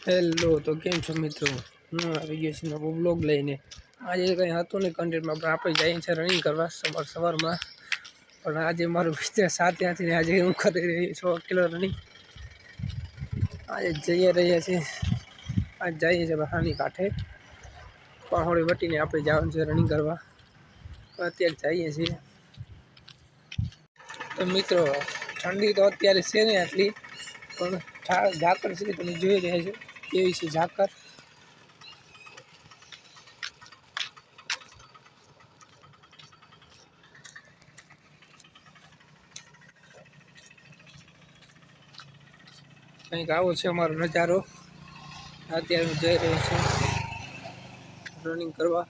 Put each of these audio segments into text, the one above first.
Hello, તો કેમ છો મિત્રો? હું આવી ગયો છું નવો બ્લોગ લઈને. આજે કંઈ હતું નહીં કન્ટેન્ટમાં, પણ આપણે જઈએ છીએ રનિંગ કરવા સવારમાં. પણ આજે મારું બિઝનેસ સાથે નથી ને આજે હું કરી રહી છું 6 કિલો રનિંગ. આજે જઈએ રહ્યા છીએ, આજે જઈએ છીએ બહારની કાંઠે પહાડી વટીને આપણે જવાનું છે રનિંગ કરવા. અત્યારે જઈએ છીએ. તો મિત્રો ઠંડી તો અત્યારે છે ને આટલી, પણ ઝાકળ છે તમે જોઈ રહ્યા છો કેવી છે ઝાકળ. કંઈક આવો છે અમારો નજારો. અત્યારે હું જઈ રહ્યો છું રનિંગ કરવા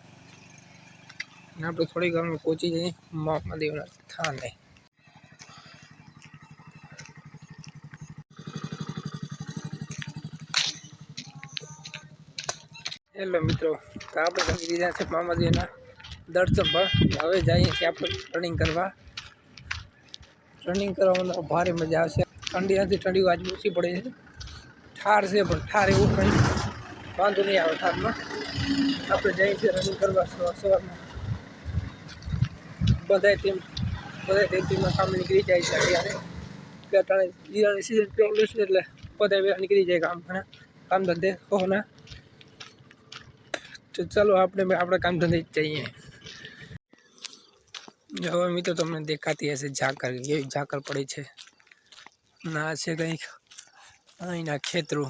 અને આપણે થોડી વારમાં પહોંચી જઈએ મહાદેવના સ્થાને. હેલો મિત્રો, તો આપણે કરી દીધા છે મહાદેવના દર્શન પર. હવે જઈએ છીએ આપણે રનિંગ કરવા. રનિંગ કરવામાં ભારે મજા આવશે. ઠંડી નથી, ઠંડી આજ ઓછી પડે છે. ઠાર છે પણ ઠાર એવું કંઈ વાંધો નહીં આવે ઠારમાં. આપણે જઈએ છીએ રનિંગ કરવા સવારમાં. બધા તેમાં કામ નીકળી જાય છે અત્યારે. કે અટાણે દિવાળી સીઝન પ્રોબ્લેમ છે એટલે બધા વેલા નીકળી જાય કામ ધંધે હોના. તો ચાલો આપણે કામ ધંધે જઈએ. હવે મિત્રો તમને દેખાતી હશે ઝાકળ, એવી ઝાકળ પડી છે. ના છે કંઈક અહીંના ખેતરો.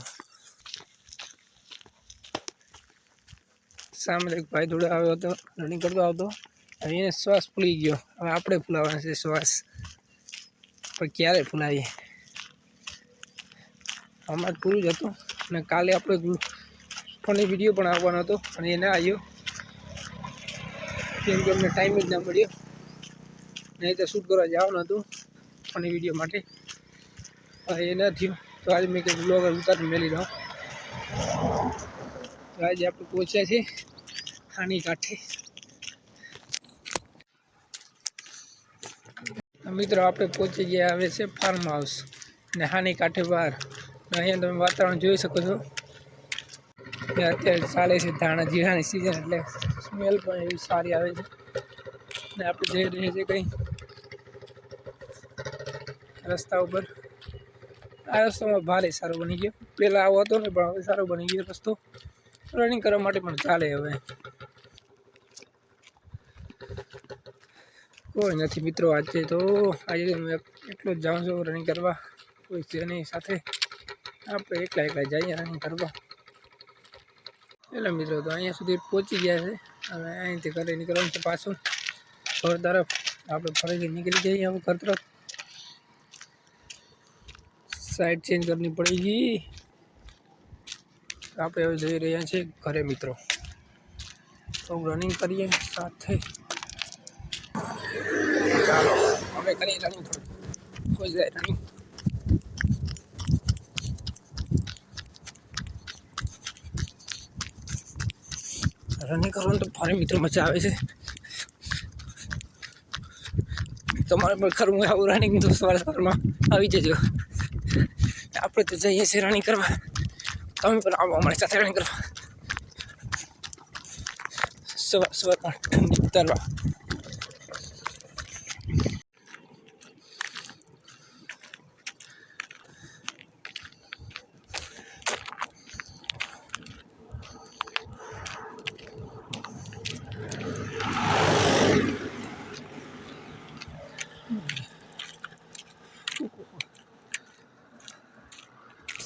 સામે એક ભાઈ જોડે આવ્યો હતો, રનિંગ કરતો આવતો. હવે એને શ્વાસ ફૂલી ગયો. હવે આપણે ફૂલાવવાનો છે શ્વાસ, પણ ક્યારે ફૂલાવીએ? હમણાં પૂરું જ હતું અને કાલે આપણે ફની વિડીયો પણ આવવાનો હતો અને એ ના આવ્યો કેમ કે અમને ટાઈમ જ ના મળ્યો. નહીં તો શૂટ કરવા જવાનું હતું ફની વિડીયો માટે. એ ન થયું તો આજે મેં કંઈક બ્લોગ ઉતારીને મેલી દઉં. તો આજે આપણે પહોંચ્યા છીએ હાની કાંઠે. મિત્રો આપણે પહોંચી ગયા આવે છે ફાર્મ હાઉસ ને હાની કાંઠે બહાર. અહીંયા તમે વાતાવરણ જોઈ શકો છો. અત્યારે ચાલે છે ધાણા જીરાની સિઝન એટલે સ્મેલ પણ એવી સારી આવે છે. ને આપણે જઈ રહીએ છીએ કંઈ રસ્તા ઉપર. આ રસ્તામાં ભારે સારો બની ગયો. પહેલાં આવો હતો ને પણ હવે સારો બની ગયો રસ્તો. રનિંગ કરવા માટે પણ ચાલે હવે. કોઈ નથી મિત્રો આજે હું એટલો જ જાઉં છું રનિંગ કરવા. કોઈ છે નહીં સાથે, આપણે એકલા જઈએ રનિંગ કરવા. એટલે મિત્રો તો અહીંયા સુધી પહોંચી ગયા છે. હવે અહીંથી ઘરે નીકળવાનું છે પાછું ઘર તરફ. આપણે ફરીથી નીકળી જઈએ હવે ઘર તરફ. સાઈડ ચેન્જ કરવી પડી. આપણે હવે જઈ રહ્યા છીએ ઘરે મિત્રો. તો રનિંગ કરીએ સાથે. ચાલો અમે કરીએ રનિંગ. કોઈ જાય રનિંગ. રનિંગ કરવાનું તો ફરી મિત્રો મજા આવે છે. તમારે પણ કરવું આવું રનિંગ તો સવારમાં આવી જજો. આપણે તો જઈએ છીએ રનિંગ કરવા. તમે પણ આવો અમારી સાથે રનિંગ કરવા. સવારમાં ઠંડી ઉતારવા.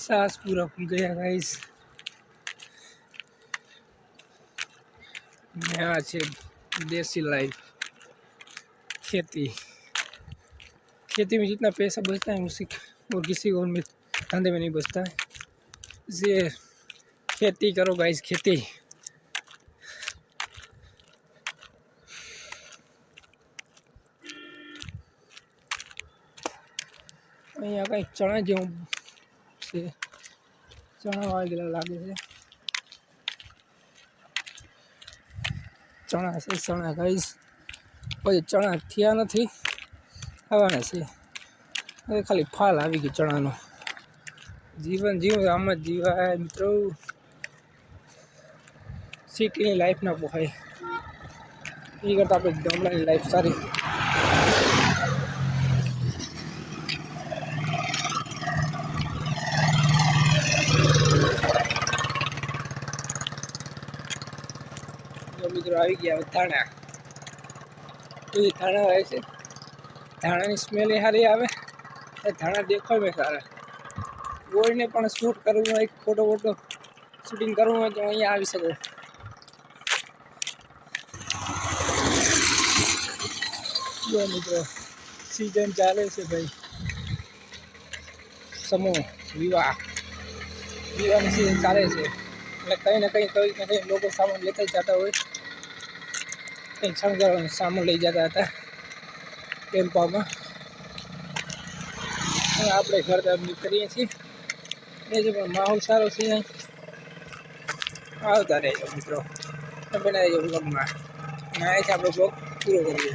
सांस पूरा खुल गया गाइस। यहाँ से देसी लाइफ खेती। खेती में जितना पैसा बचता है उसी और किसी और में धंधे में नहीं बचता है। इसलिए खेती करो गाइस, खेती। અહીંયા કંઈક ચણા જેવું છે, ચણા વાગેલા લાગે છે. ચણા છે, ચણા ગાઈસ. પછી ચણા થયા નથી, આવવાના છે. હવે ખાલી ફાલ આવી ગયું ચણાનો. જીવન જીવ આમ જ જીવાય મિત્રો. સિટીની લાઈફ ના પોહાય, એ કરતાં આપણે ગામડાની લાઈફ સારી. મિત્રો આવી ગયા ધાણા. એ ધાણા આવે છે, ધાણાની સ્મેલ એ સારી આવે, ધાણા દેખાય મેં સારા. કોઈને પણ શૂટ કરવું હોય, ફોટો શૂટિંગ કરવું હોય તો અહીંયા આવી શકો. જો મિત્રો સીઝન ચાલે છે ભાઈ, સમૂહ વિવાહની સીઝન ચાલે છે, એટલે કંઈ ને કંઈ લોકો સામાન લેતા જતા હોય. કંઈક શણગારવાનો સામાન લઈ જતા હતા ટેમ્પામાં. આપણે ઘર તરફ કરીએ છીએ. એ જે પણ માહોલ સારો છે, આવતા રહેજો મિત્રો, બનાવી રહેજો બ્લોગમાં. અહીંથી આપણે બ્લોગ પૂરો કરીએ.